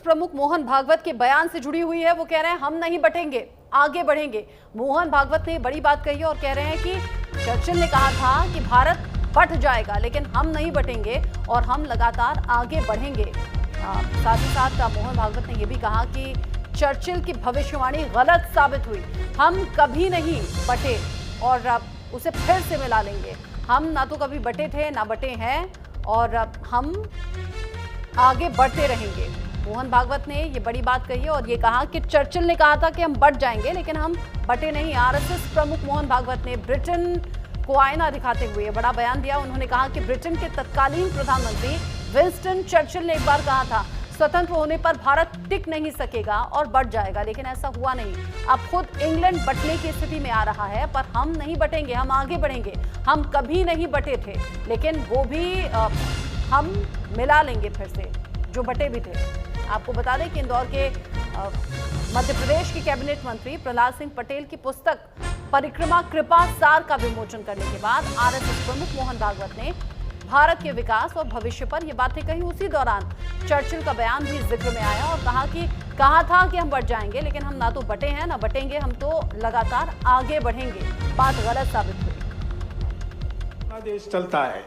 प्रमुख मोहन भागवत के बयान से जुड़ी हुई है। वो कह रहे हैं हम नहीं बटेंगे, आगे बढ़ेंगे। मोहन भागवत ने बड़ी बात कही है और कह रहे हैं कि चर्चिल ने कहा था कि भारत बट जाएगा, लेकिन हम नहीं बटेंगे और हम लगातार आगे बढ़ेंगे। साथ ही साथ मोहन भागवत ने यह भी कहा कि चर्चिल की भविष्यवाणी गलत साबित हुई। हम कभी नहीं बटे और उसे फिर से मिला लेंगे। हम ना तो कभी बटे थे ना बटे हैं और हम आगे बढ़ते रहेंगे। मोहन भागवत ने ये बड़ी बात कही है और ये कहा कि चर्चिल ने कहा था कि हम बट जाएंगे, लेकिन हम बटे नहीं। आरएसएस प्रमुख मोहन भागवत ने ब्रिटेन को आईना दिखाते हुए बड़ा बयान दिया। उन्होंने कहा कि ब्रिटेन के तत्कालीन प्रधानमंत्री विंस्टन चर्चिल ने एक बार कहा था स्वतंत्र होने पर भारत टिक नहीं सकेगा और बट जाएगा, लेकिन ऐसा हुआ नहीं। अब खुद इंग्लैंड बटने की स्थिति में आ रहा है, पर हम नहीं बटेंगे, हम आगे बढ़ेंगे। हम कभी नहीं बटे थे, लेकिन वो भी हम मिला लेंगे फिर से जो बटे भी थे। आपको बता दें कि इंदौर के मध्य प्रदेश के कैबिनेट मंत्री प्रहलाद सिंह पटेल की पुस्तक परिक्रमा कृपा सार का विमोचन करने के बाद आरएसएस प्रमुख मोहन भागवत ने भारत के विकास और भविष्य पर ये बातें कही। उसी दौरान चर्चिल का बयान भी जिक्र में आया और कहा था कि हम बढ़ जाएंगे, लेकिन हम ना तो बटे हैं ना बटेंगे, हम तो लगातार आगे बढ़ेंगे। बात गलत साबित हुई। देश चलता है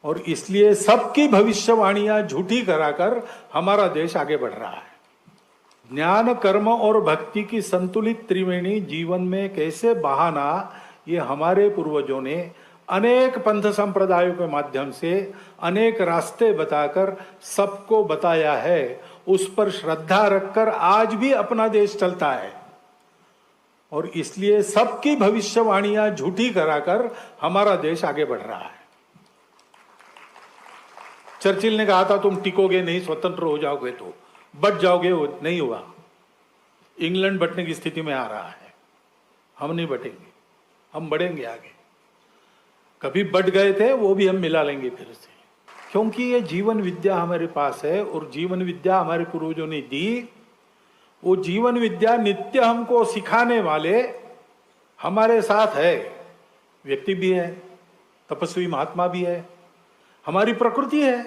और इसलिए सबकी भविष्यवाणियां झूठी कराकर हमारा देश आगे बढ़ रहा है। ज्ञान, कर्म और भक्ति की संतुलित त्रिवेणी जीवन में कैसे बहाना, ये हमारे पूर्वजों ने अनेक पंथ संप्रदायों के माध्यम से अनेक रास्ते बताकर सबको बताया है। उस पर श्रद्धा रखकर आज भी अपना देश चलता है और इसलिए सबकी भविष्यवाणियां झूठी कराकर हमारा देश आगे बढ़ रहा है। चर्चिल ने कहा था तुम टिकोगे नहीं, स्वतंत्र हो जाओगे तो बट जाओगे, वो नहीं हुआ। इंग्लैंड बटने की स्थिति में आ रहा है। हम नहीं बटेंगे, हम बढ़ेंगे आगे। कभी बट गए थे, वो भी हम मिला लेंगे फिर से, क्योंकि ये जीवन विद्या हमारे पास है और जीवन विद्या हमारे पूर्वजों ने दी। वो जीवन विद्या नित्य हमको सिखाने वाले हमारे साथ है। व्यक्ति भी है, तपस्वी महात्मा भी है, हमारी प्रकृति है,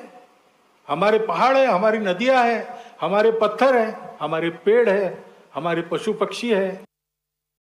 हमारे पहाड़ है, हमारी नदियां है, हमारे पत्थर है, हमारे पेड़ है, हमारे पशु पक्षी है।